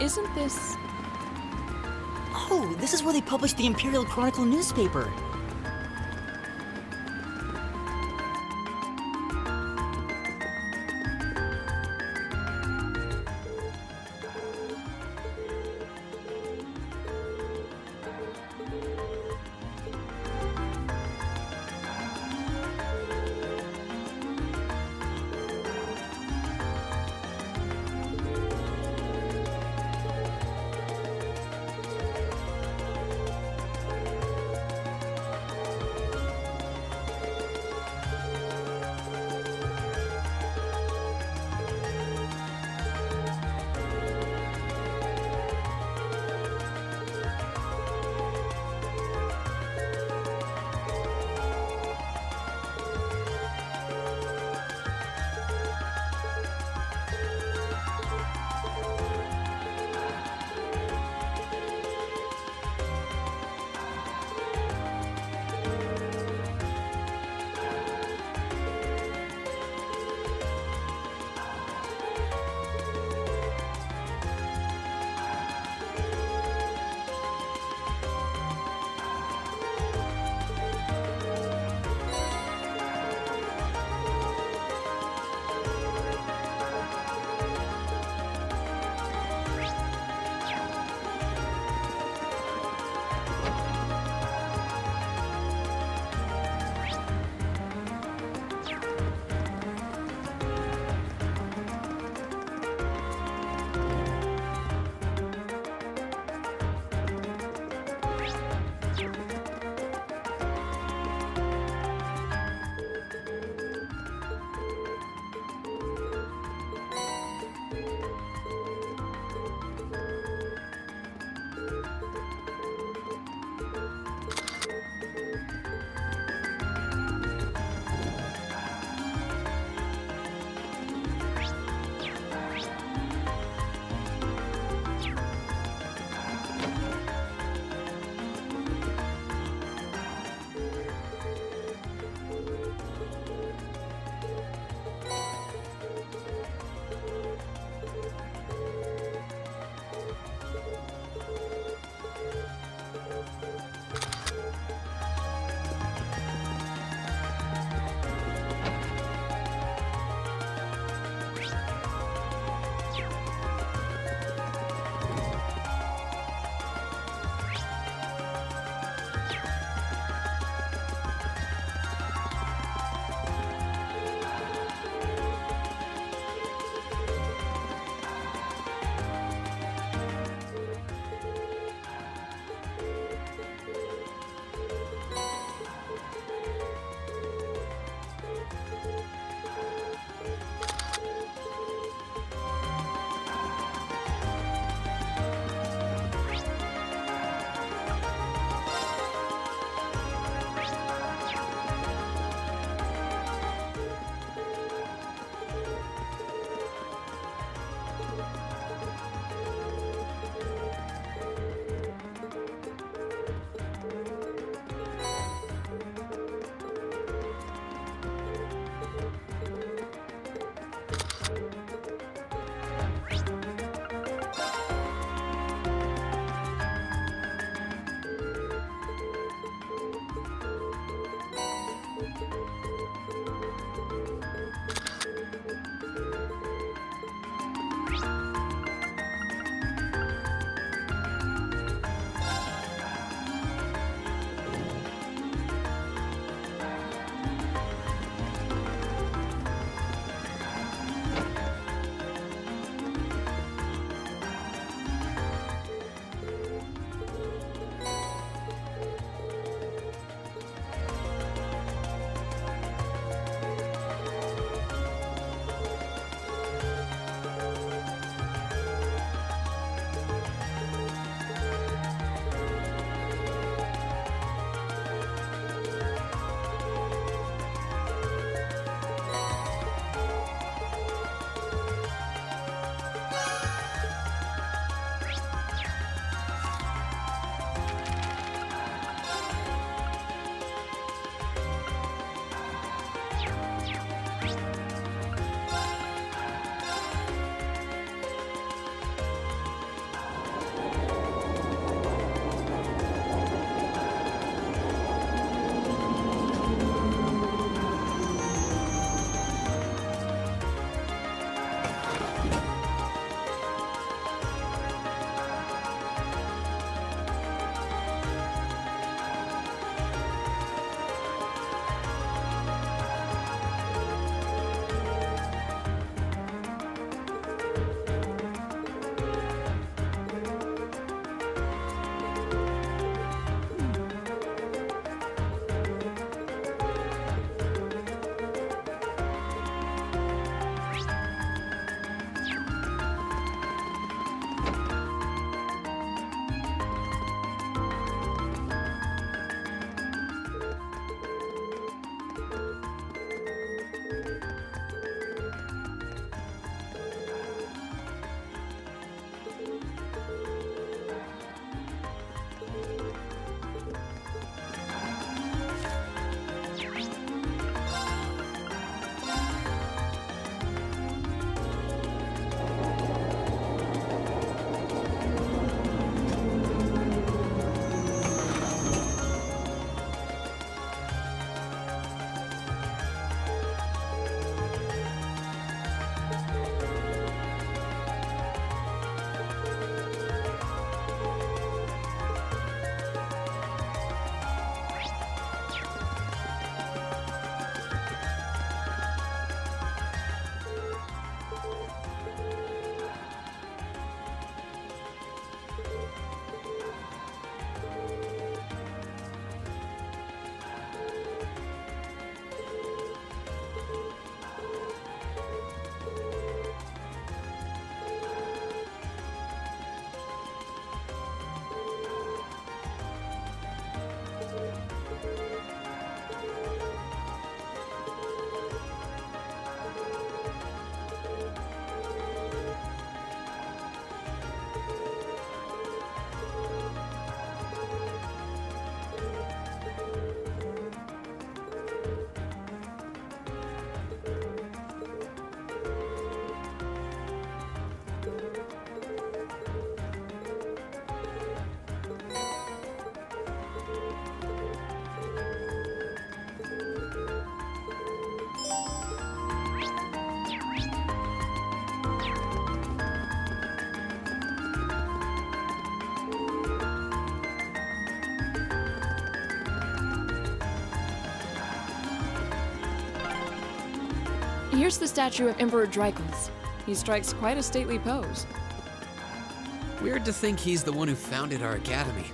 Isn't this... Oh, this is where they published the Imperial Chronicle newspaper. here's the statue of Emperor Dreycus. He strikes quite a stately pose. Weird to think he's the one who founded our academy.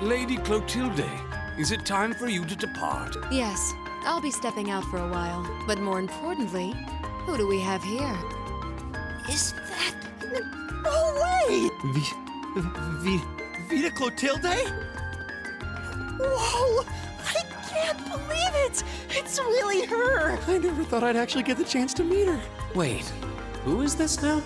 Lady Clotilde, is it time for you to depart? Yes, I'll be stepping out for a while. But more importantly, who do we have here? Is that... No way! Vita Clotilde? Whoa! I can't believe it! It's really her! I never thought I'd actually get the chance to meet her. Wait, who is this now?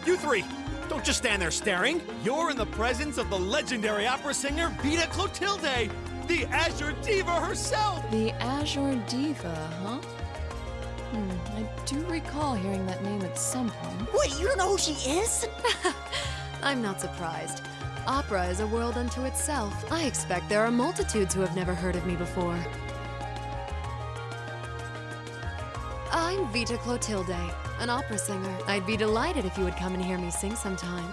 You three, don't just stand there staring. You're in the presence of the legendary opera singer Vita Clotilde, the Azure Diva herself! The Azure Diva, huh? I do recall hearing that name at some point. Wait, you don't know who she is? I'm not surprised. Opera is a world unto itself. I expect there are multitudes who have never heard of me before. I'm Vita Clotilde, an opera singer. I'd be delighted if you would come and hear me sing sometime.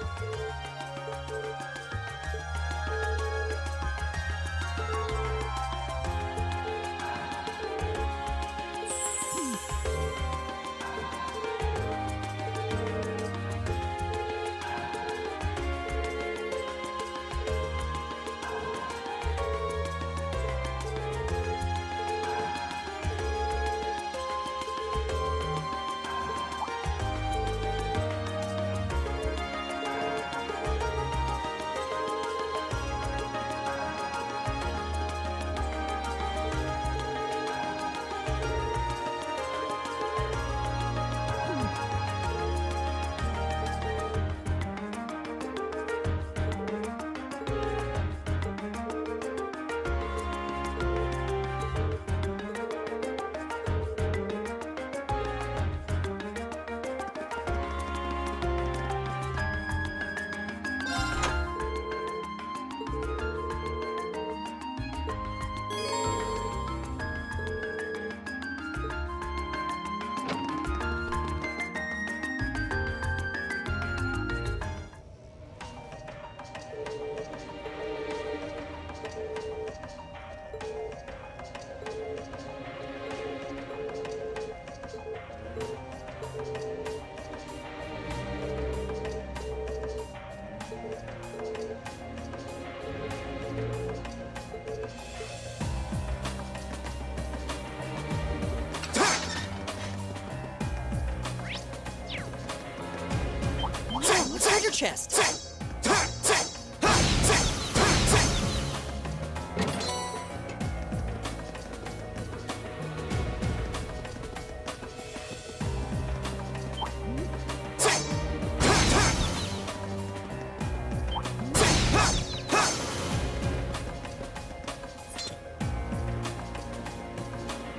Inside your chest.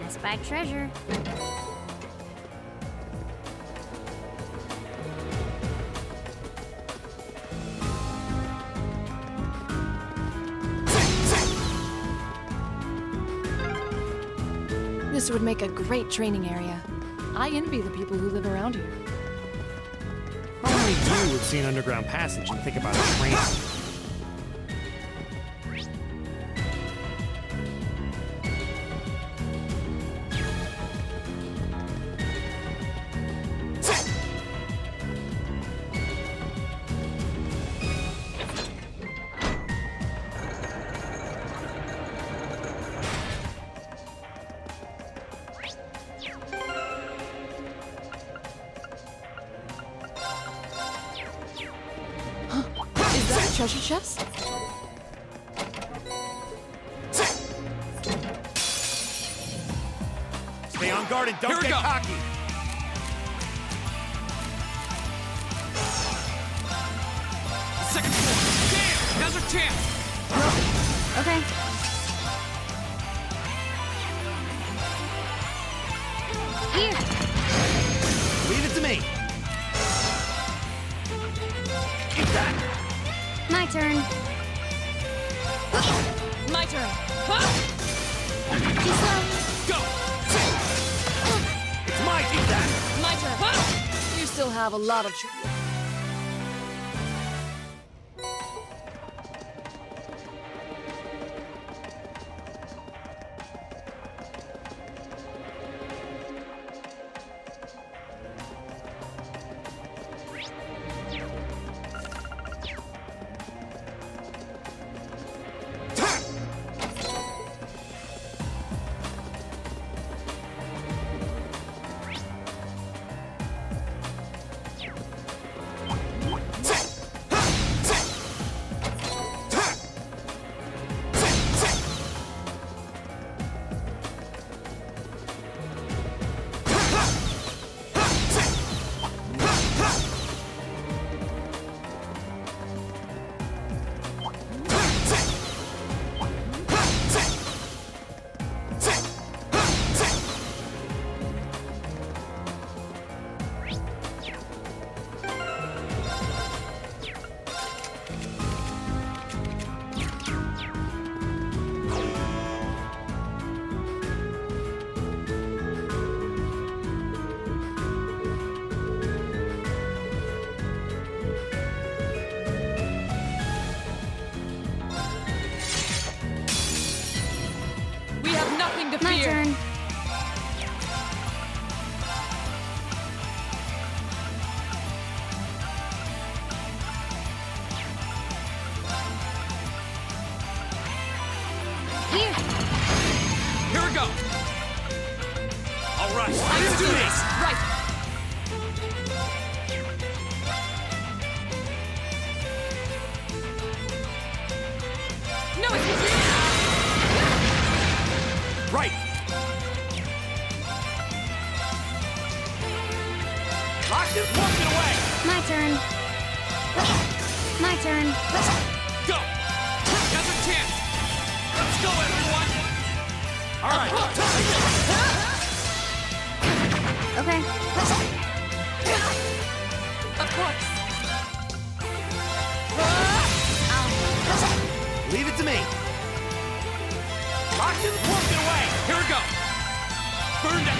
I spy treasure. This would make a great training area. I envy the people who live around here. Only you would see an underground passage and think about a train. Is that a treasure chest? Stay on guard and Here don't we get go. cocky. Second floor. Damn! Now's our chance! Okay. Here. Leave it to me. Eat that. My turn. My turn. Too slow. Go! It's mine. Eat that. My turn. You still have a lot of to My fear. turn. Here. Here we go. All right, Let's do this. Right. No, it's Right. Locked and walking away. My turn. My turn. Go. Now's our chance. Let's go, everyone. All right. Okay. of course. Leave it to me. Locked and walking away. Here we go. Burn down.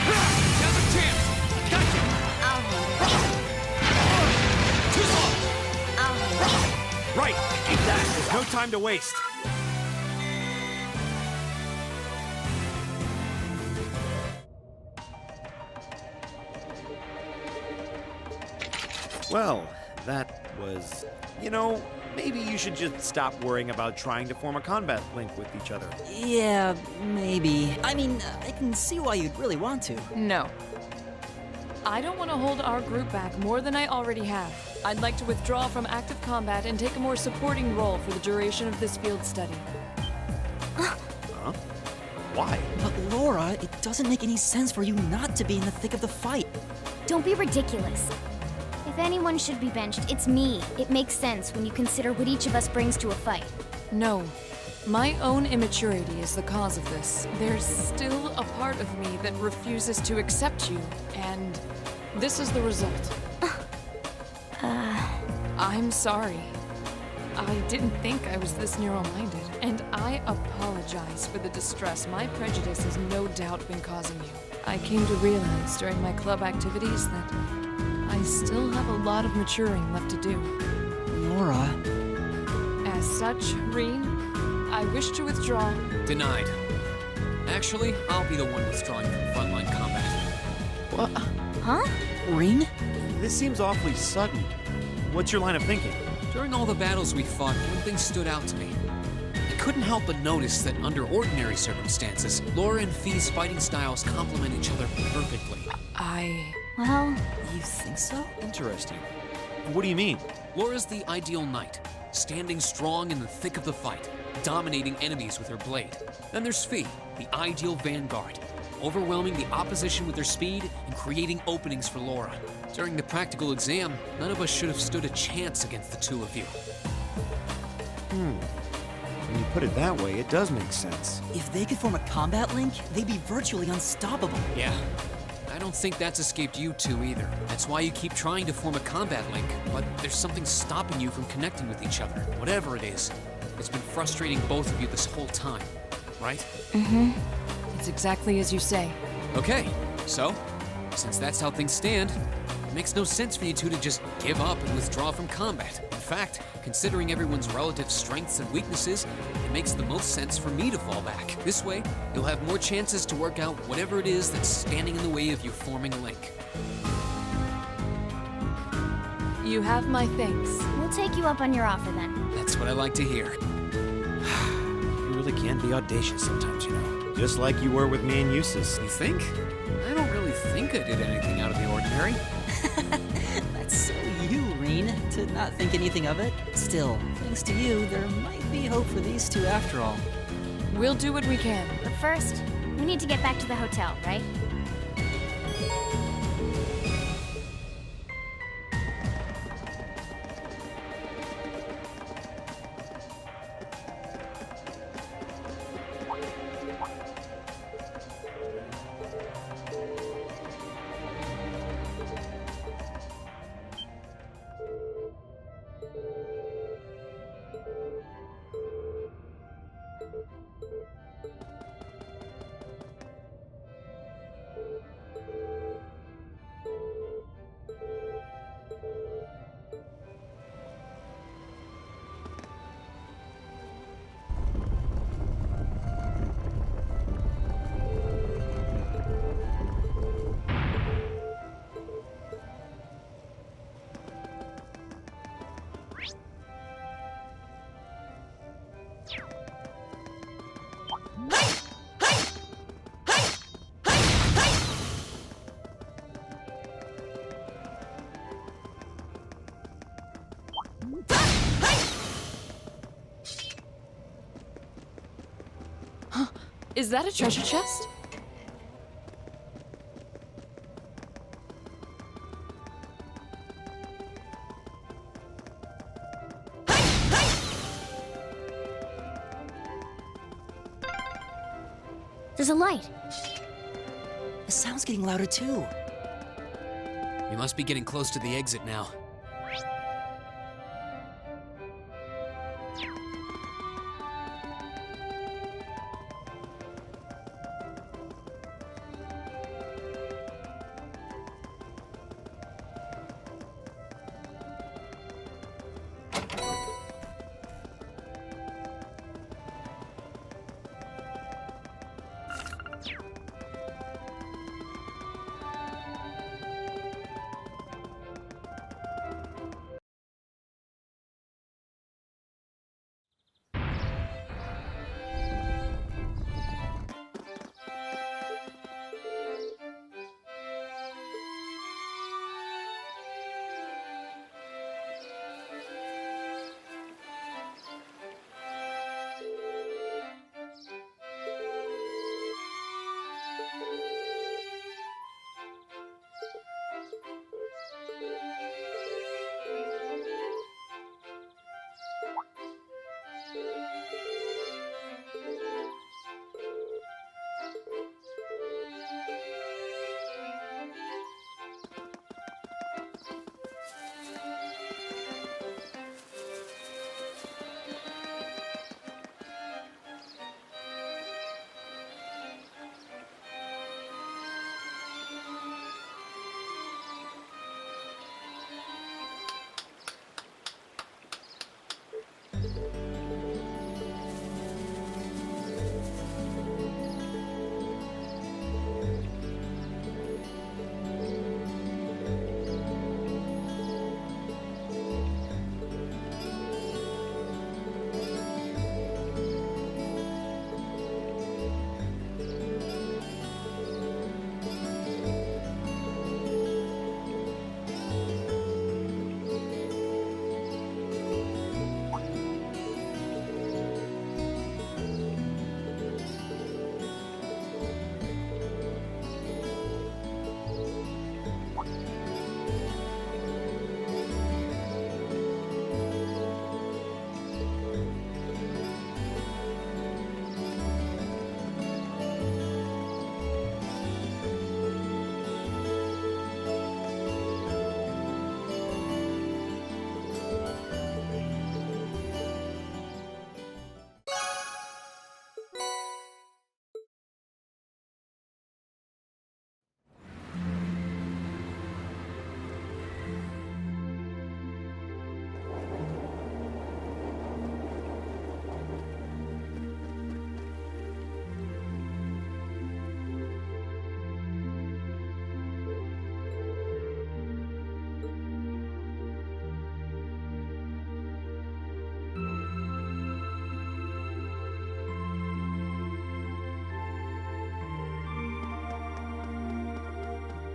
Now's our chance. Gotcha. I'll hold it. Too slow. I'll hold it. Right. Keep that. There's no time to waste. Well, that was... You know, maybe you should just stop worrying about trying to form a combat link with each other. Yeah, maybe. I mean, I can see why you'd really want to. No. I don't want to hold our group back more than I already have. I'd like to withdraw from active combat and take a more supporting role for the duration of this field study. Huh? Why? But Laura, it doesn't make any sense for you not to be in the thick of the fight. Don't be ridiculous. If anyone should be benched, it's me. It makes sense when you consider what each of us brings to a fight. No. My own immaturity is the cause of this. There's still a part of me that refuses to accept you, and this is the result. I'm sorry. I didn't think I was this narrow-minded, and I apologize for the distress my prejudice has no doubt been causing you. I came to realize during my club activities that I still have a lot of maturing left to do. Laura. As such, Reen, I wish to withdraw. Denied. Actually, I'll be the one withdrawing from frontline combat. What? Huh? Reen? This seems awfully sudden. What's your line of thinking? During all the battles we fought, one thing stood out to me. I couldn't help but notice that under ordinary circumstances, Laura and Fee's fighting styles complement each other perfectly. Well, You think so? Interesting. What do you mean? Laura's the ideal knight, standing strong in the thick of the fight, dominating enemies with her blade. Then there's Fee, the ideal vanguard, overwhelming the opposition with her speed and creating openings for Laura. During the practical exam, none of us should have stood a chance against the two of you. When you put it that way, it does make sense. If they could form a combat link, they'd be virtually unstoppable. Yeah. I don't think that's escaped you two either. That's why you keep trying to form a combat link, but there's something stopping you from connecting with each other. Whatever it is, it's been frustrating both of you this whole time, right? It's exactly as you say. Okay, so, since that's how things stand, it makes no sense for you two to just give up and withdraw from combat. In fact, considering everyone's relative strengths and weaknesses, it makes the most sense for me to fall back. This way, you'll have more chances to work out whatever it is that's standing in the way of you forming a link. You have my thanks. we'll take you up on your offer then. That's what I like to hear. You really can be audacious sometimes, you know. Just like you were with me and Eustace. You think? I don't really think I did anything out of the ordinary. That's so you, Reen, to not think anything of it. Still, thanks to you, there might be hope for these two after all. We'll do what we can. But first, we need to get back to the hotel, right? Is that a treasure chest? There's a light. The sound's getting louder too. We must be getting close to the exit now.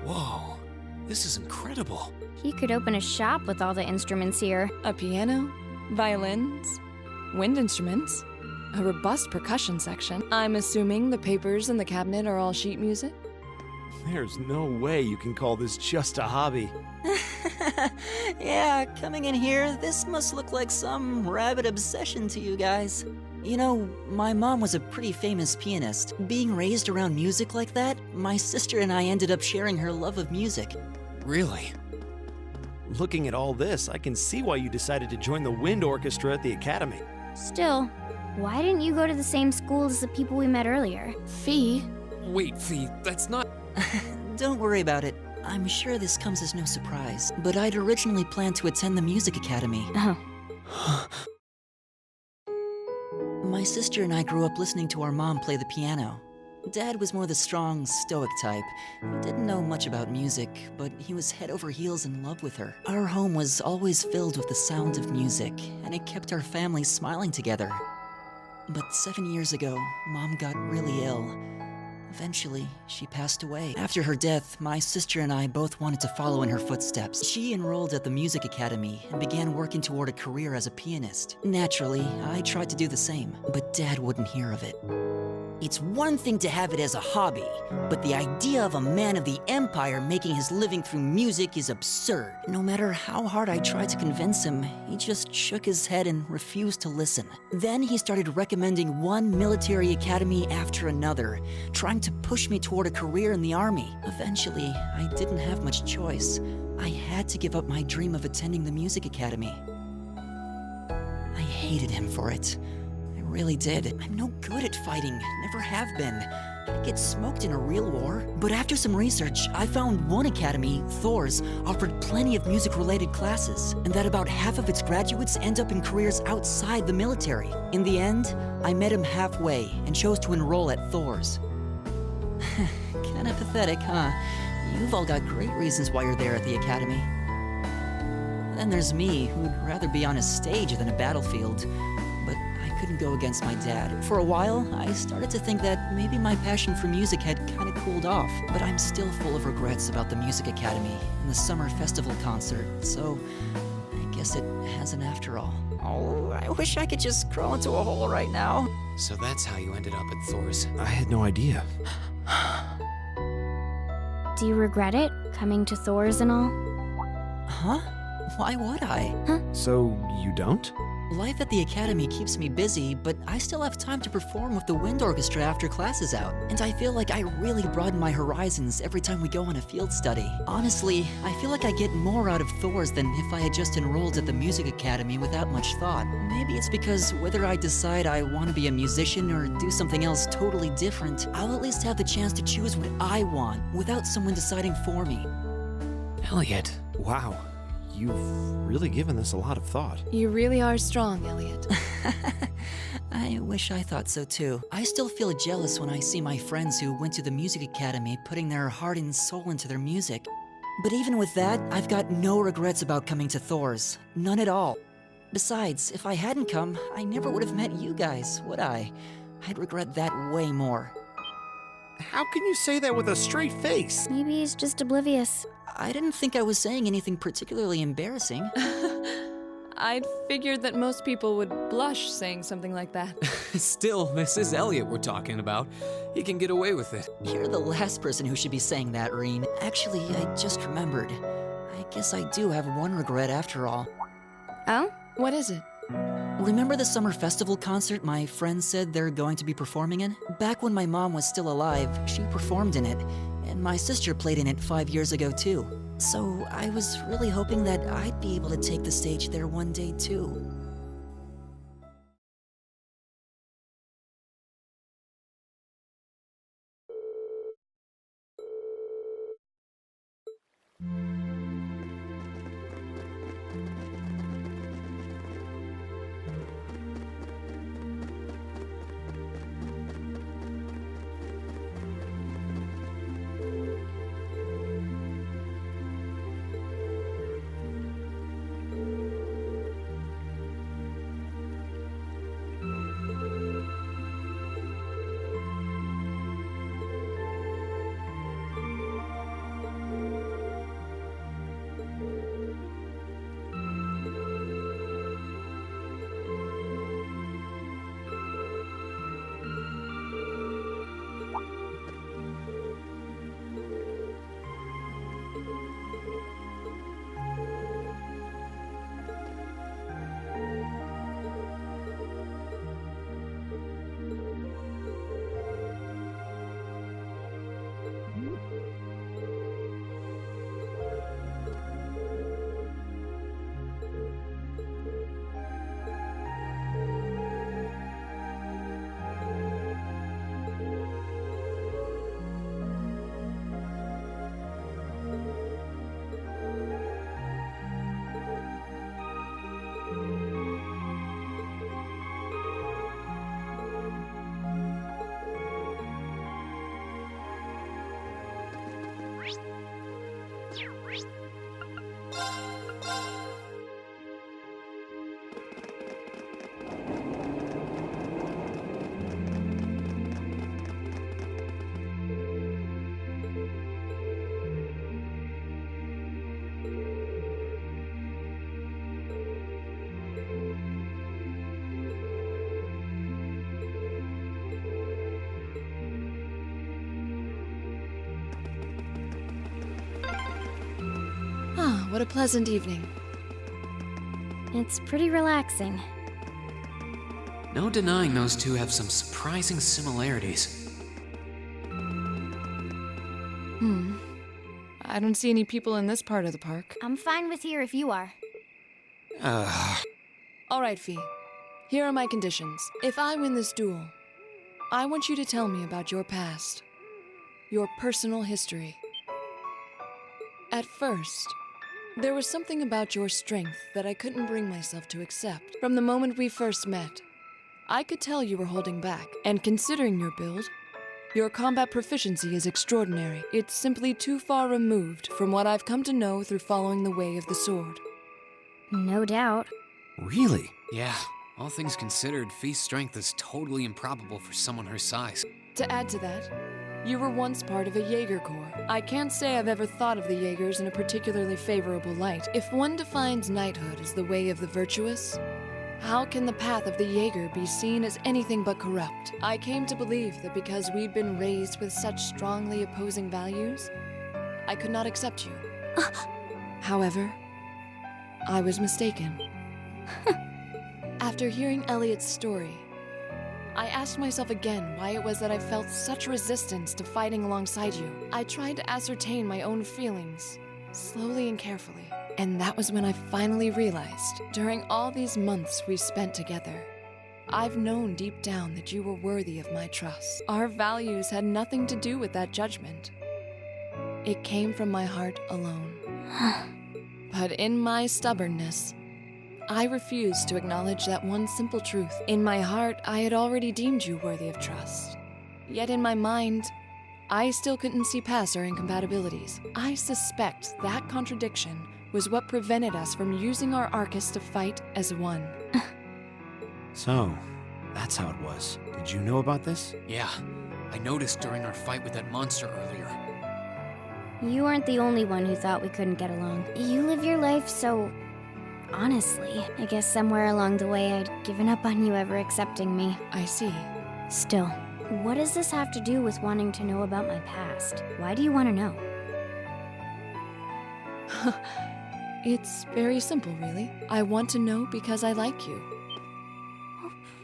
Whoa, this is incredible. He could open a shop with all the instruments here. A piano, violins, wind instruments, a robust percussion section. I'm assuming the papers in the cabinet are all sheet music? There's no way you can call this just a hobby. Yeah, coming in here, this must look like some rabid obsession to you guys. You know, my mom was a pretty famous pianist. Being raised around music like that, my sister and I ended up sharing her love of music. Really? Looking at all this, I can see why you decided to join the wind orchestra at the academy. Still, why didn't you go to the same school as the people we met earlier? Fee? Wait, Fee, that's not... Don't worry about it. I'm sure this comes as no surprise, but I'd originally planned to attend the music academy. Oh. My sister and I grew up listening to our mom play the piano. Dad was more the strong, stoic type. He didn't know much about music, but he was head over heels in love with her. Our home was always filled with the sound of music, and it kept our family smiling together. But 7 years ago, Mom got really ill. Eventually, she passed away. After her death, my sister and I both wanted to follow in her footsteps. She enrolled at the music academy and began working toward a career as a pianist. Naturally, I tried to do the same, but Dad wouldn't hear of it. It's one thing to have it as a hobby, but the idea of a man of the Empire making his living through music is absurd. No matter how hard I tried to convince him, he just shook his head and refused to listen. Then he started recommending one military academy after another, trying to push me toward a career in the army. Eventually, I didn't have much choice. I had to give up my dream of attending the music academy. I hated him for it. I really did. I'm no good at fighting, never have been. I'd get smoked in a real war. But after some research, I found one academy, Thor's, offered plenty of music-related classes, and that about half of its graduates end up in careers outside the military. In the end, I met him halfway and chose to enroll at Thor's. Kinda pathetic, huh? You've all got great reasons why you're there at the academy. Then there's me, who'd rather be on a stage than a battlefield. But I couldn't go against my dad. For a while, I started to think that maybe my passion for music had kind of cooled off. But I'm still full of regrets about the music academy and the summer festival concert, so I guess it hasn't after all. Oh, I wish I could just crawl into a hole right now. So that's how you ended up at Thor's. I had no idea. Do you regret it, coming to Thor's and all? Huh? Why would I? So, you don't? Life at the academy keeps me busy, but I still have time to perform with the wind orchestra after class is out. And I feel like I really broaden my horizons every time we go on a field study. Honestly, I feel like I get more out of Thor's than if I had just enrolled at the music academy without much thought. Maybe it's because whether I decide I want to be a musician or do something else totally different, I'll at least have the chance to choose what I want without someone deciding for me. Elliot. Wow. You've really given this a lot of thought. You really are strong, Elliot. I wish I thought so too. I still feel jealous when I see my friends who went to the music academy putting their heart and soul into their music. But even with that, I've got no regrets about coming to Thor's. None at all. Besides, if I hadn't come, I never would have met you guys, would I? I'd regret that way more. How can you say that with a straight face? Maybe he's just oblivious. I didn't think I was saying anything particularly embarrassing. I'd figured that most people would blush saying something like that. Still, this is Elliot we're talking about. He can get away with it. You're the last person who should be saying that, Reen. Actually, I just remembered. I guess I do have one regret after all. Oh? What is it? Remember the summer festival concert my friends said they're going to be performing in? Back when my mom was still alive, she performed in it, and my sister played in it 5 years ago too. So I was really hoping that I'd be able to take the stage there one day too. what a pleasant evening. It's pretty relaxing. No denying those two have some surprising similarities. I don't see any people in this part of the park. I'm fine with here if you are. All right, Fee. Here are my conditions. If I win this duel, I want you to tell me about your past. Your personal history. At first, there was something about your strength that I couldn't bring myself to accept. From the moment we first met, I could tell you were holding back. And considering your build, your combat proficiency is extraordinary. It's simply too far removed from what I've come to know through following the way of the sword. No doubt. Really? Yeah, all things considered, Fee's strength is totally improbable for someone her size. To add to that, you were once part of a Jaeger Corps. I can't say I've ever thought of the Jaegers in a particularly favorable light. If one defines knighthood as the way of the virtuous, how can the path of the Jaeger be seen as anything but corrupt? I came to believe that because we'd been raised with such strongly opposing values, I could not accept you. However, I was mistaken. After hearing Elliot's story, I asked myself again why it was that I felt such resistance to fighting alongside you. I tried to ascertain my own feelings, slowly and carefully. And that was when I finally realized, during all these months we spent together, I've known deep down that you were worthy of my trust. Our values had nothing to do with that judgment. It came from my heart alone. But in my stubbornness, I refused to acknowledge that one simple truth. In my heart, I had already deemed you worthy of trust. Yet in my mind, I still couldn't see past our incompatibilities. I suspect that contradiction was what prevented us from using our Arcus to fight as one. So, that's how it was. Did you know about this? Yeah, I noticed during our fight with that monster earlier. You aren't the only one who thought we couldn't get along. You live your life so... honestly. I guess somewhere along the way I'd given up on you ever accepting me. I see. Still, what does this have to do with wanting to know about my past? Why do you want to know? It's very simple, really. I want to know because I like you.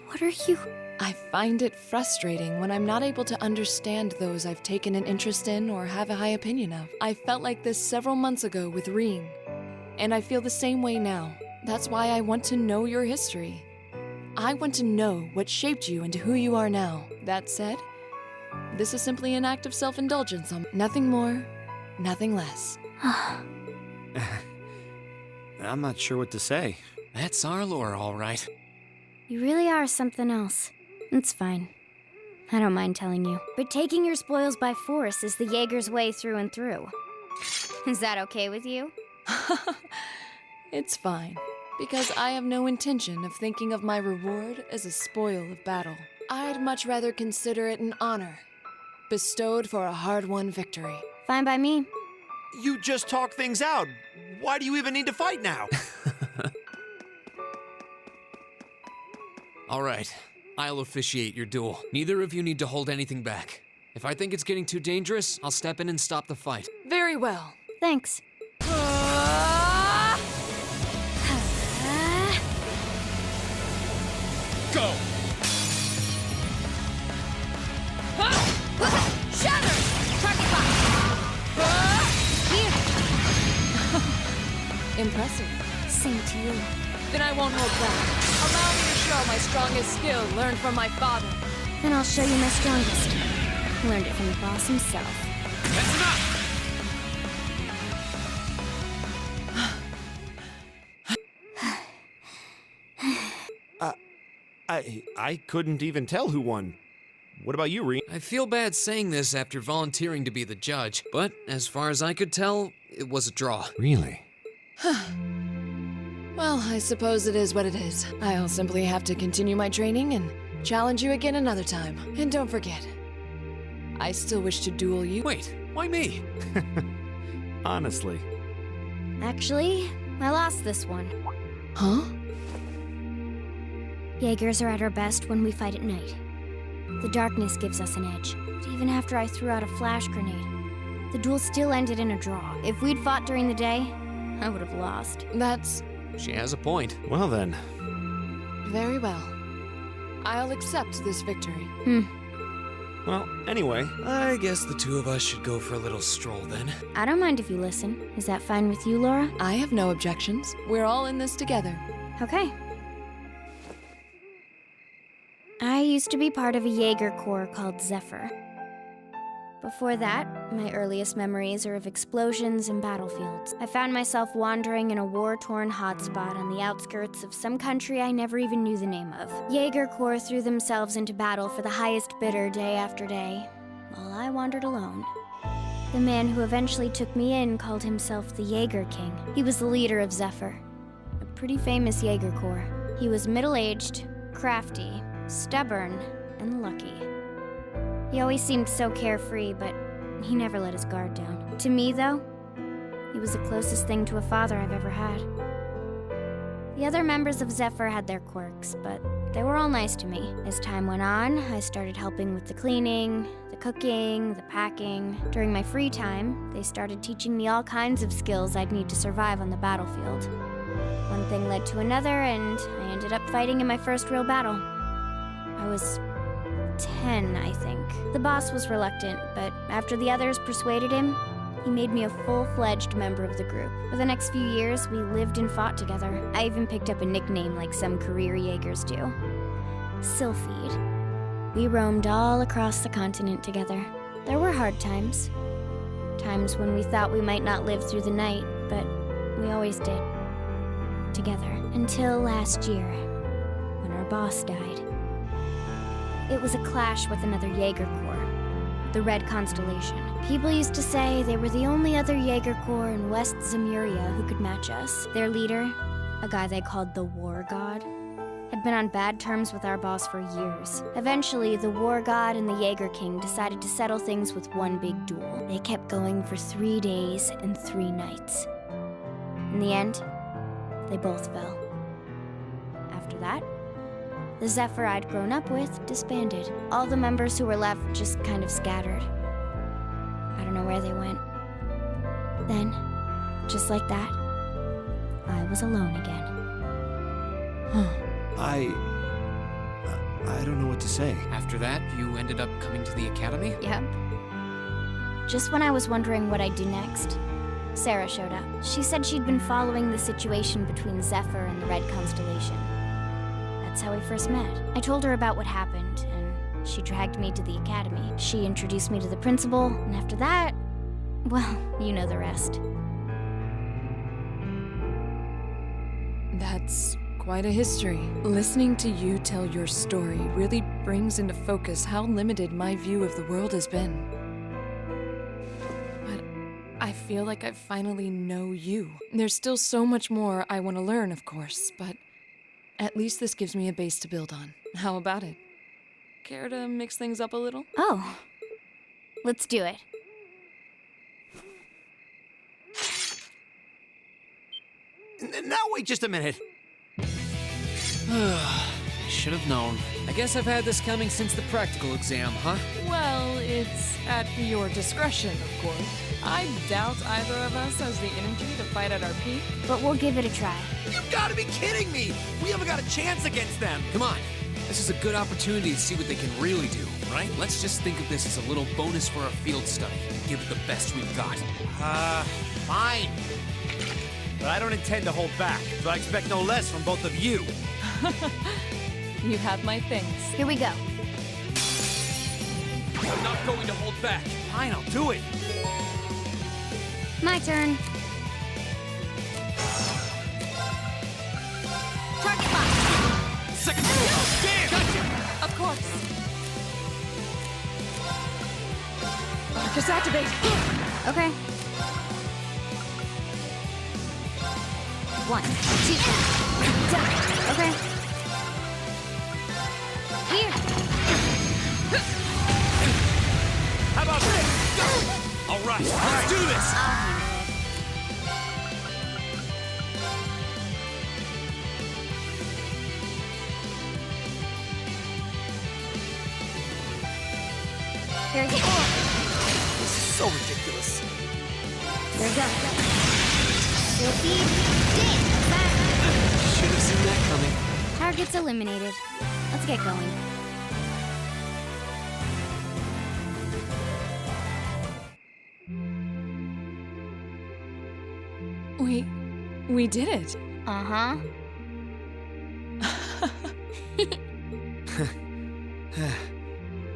What are you... I find it frustrating when I'm not able to understand those I've taken an interest in or have a high opinion of. I felt like this several months ago with Reen, and I feel the same way now. That's why I want to know your history. I want to know what shaped you into who you are now. That said, this is simply an act of self-indulgence on nothing more, nothing less. I'm not sure what to say. That's our lore, all right. You really are something else. It's fine. I don't mind telling you. But taking your spoils by force is the Jaeger's way through and through. Is that okay with you? It's fine, because I have no intention of thinking of my reward as a spoil of battle. I'd much rather consider it an honor, bestowed for a hard-won victory. Fine by me. You just talk things out. Why do you even need to fight now? All right, I'll officiate your duel. Neither of you need to hold anything back. If I think it's getting too dangerous, I'll step in and stop the fight. Very well. Thanks. Go! Shatter! Target lock! Impressive. Same to you. Then I won't hold back. Allow me to show my strongest skill learned from my father. Then I'll show you my strongest. Learned it from the boss himself. That's enough! I couldn't even tell who won. What about you, Reen? I feel bad saying this after volunteering to be the judge, but as far as I could tell, it was a draw. Really? Well, I suppose it is what it is. I'll simply have to continue my training and challenge you again another time. And don't forget, I still wish to duel you. Wait, why me? Honestly. Actually, I lost this one. Huh? Jaegers are at our best when we fight at night. The darkness gives us an edge. But even after I threw out a flash grenade, the duel still ended in a draw. If we'd fought during the day, I would have lost. That's She has a point. Well then. very well. I'll accept this victory. Well, anyway, I guess the two of us should go for a little stroll then. I don't mind if you listen. Is that fine with you, Laura? I have no objections. We're all in this together. Okay. I used to be part of a Jaeger Corps called Zephyr. Before that, my earliest memories are of explosions and battlefields. I found myself wandering in a war-torn hotspot on the outskirts of some country I never even knew the name of. Jaeger Corps threw themselves into battle for the highest bidder day after day, while I wandered alone. The man who eventually took me in called himself the Jaeger King. He was the leader of Zephyr, a pretty famous Jaeger Corps. He was middle-aged, crafty, stubborn, and lucky. He always seemed so carefree, but he never let his guard down. To me, though, he was the closest thing to a father I've ever had. The other members of Zephyr had their quirks, but they were all nice to me. As time went on, I started helping with the cleaning, the cooking, the packing. During my free time, they started teaching me all kinds of skills I'd need to survive on the battlefield. One thing led to another, and I ended up fighting in my first real battle. I was 10, I think. The boss was reluctant, but after the others persuaded him, he made me a full-fledged member of the group. For the next few years, we lived and fought together. I even picked up a nickname like some career Jaegers do. Sylphid. We roamed all across the continent together. There were hard times. Times when we thought we might not live through the night, but we always did. Together. Until last year, when our boss died. It was a clash with another Jaeger Corps, the Red Constellation. People used to say they were the only other Jaeger Corps in West Zemuria who could match us. Their leader, a guy they called the War God, had been on bad terms with our boss for years. Eventually, the War God and the Jaeger King decided to settle things with one big duel. They kept going for 3 days and 3 nights. In the end, they both fell. After that, the Zephyr I'd grown up with disbanded. All the members who were left just kind of scattered. I don't know where they went. Then, just like that, I was alone again. I don't know what to say. After that, you ended up coming to the academy? Yep. Just when I was wondering what I'd do next, Sarah showed up. She said she'd been following the situation between Zephyr and the Red Constellation. That's how we first met. I told her about what happened, and she dragged me to the academy. She introduced me to the principal, and after that, well, you know the rest. That's quite a history. Listening to you tell your story really brings into focus how limited my view of the world has been. But I feel like I finally know you. There's still so much more I want to learn, of course, but at least this gives me a base to build on. How about it? Care to mix things up a little? Oh, let's do it. Now wait just a minute. I should have known. I guess I've had this coming since the practical exam, huh? Well, it's at your discretion, of course. I doubt either of us has the energy to fight at our peak. But we'll give it a try. You gotta be kidding me! We haven't got a chance against them! Come on. This is a good opportunity to see what they can really do, right? Let's just think of this as a little bonus for our field study and give it the best we've got. Fine. But I don't intend to hold back, so I expect no less from both of you. You have my things. Here we go. I'm not going to hold back. Fine, I'll do it. My turn. Target lock. Second floor. Damn! Gotcha! Of course. Arcus activate. Okay. 1, 2, done. Okay. Here. How about this? Go! All right, let's do this! I'll handle it. Here we go. This is so ridiculous. Here we go. Should have seen that coming. Target's eliminated. Let's get going. We did it. Uh-huh.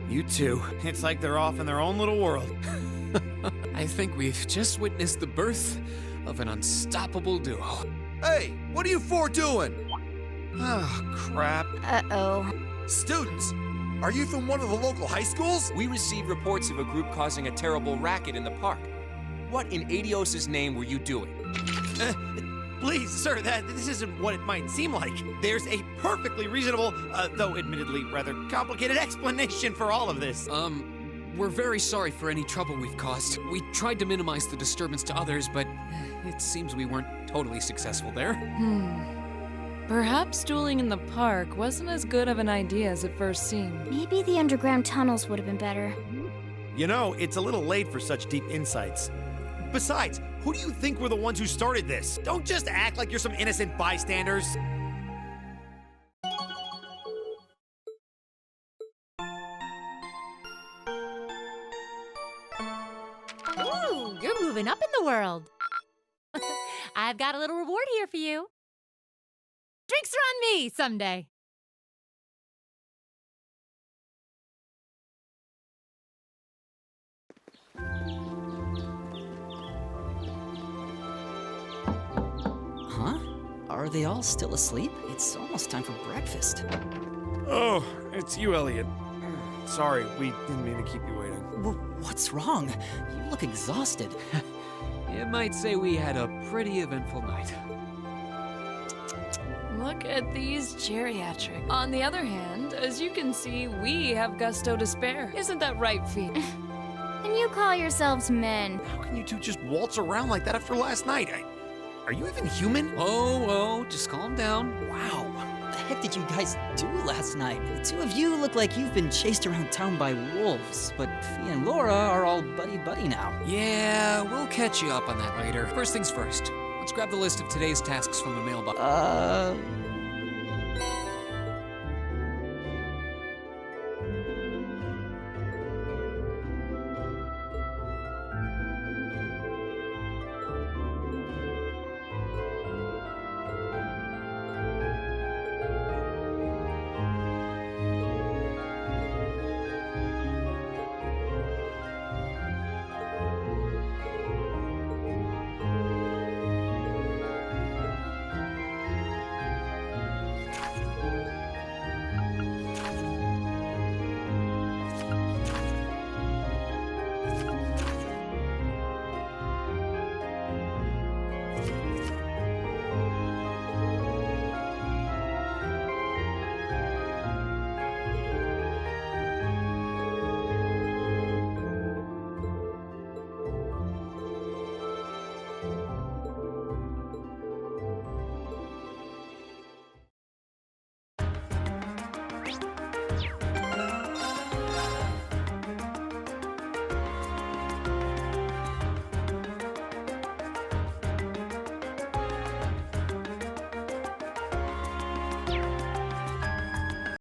You two. It's like they're off in their own little world. I think we've just witnessed the birth of an unstoppable duo. Hey, what are you four doing? Oh, crap. Uh-oh. Students, are you from one of the local high schools? We received reports of a group causing a terrible racket in the park. What in Adios' name were you doing? Please, sir, this isn't what it might seem like. There's a perfectly reasonable, though admittedly rather complicated explanation for all of this. We're very sorry for any trouble we've caused. We tried to minimize the disturbance to others, but it seems we weren't totally successful there. Perhaps dueling in the park wasn't as good of an idea as it first seemed. Maybe the underground tunnels would have been better. You know, it's a little late for such deep insights. Besides, who do you think were the ones who started this? Don't just act like you're some innocent bystanders. Ooh, you're moving up in the world. I've got a little reward here for you. Drinks are on me someday. Huh? Are they all still asleep? It's almost time for breakfast. Oh, it's you, Elliot. Sorry, we didn't mean to keep you waiting. What's wrong? You look exhausted. You might say we had a pretty eventful night. Look at these geriatric. On the other hand, as you can see, we have gusto to spare. Isn't that right, Fee? And you call yourselves men. How can you two just waltz around like that after last night? Are you even human? Oh, just calm down. Wow. What the heck did you guys do last night? The two of you look like you've been chased around town by wolves, but Fee and Laura are all buddy-buddy now. Yeah, we'll catch you up on that later. First things first. Let's grab the list of today's tasks from the mailbox.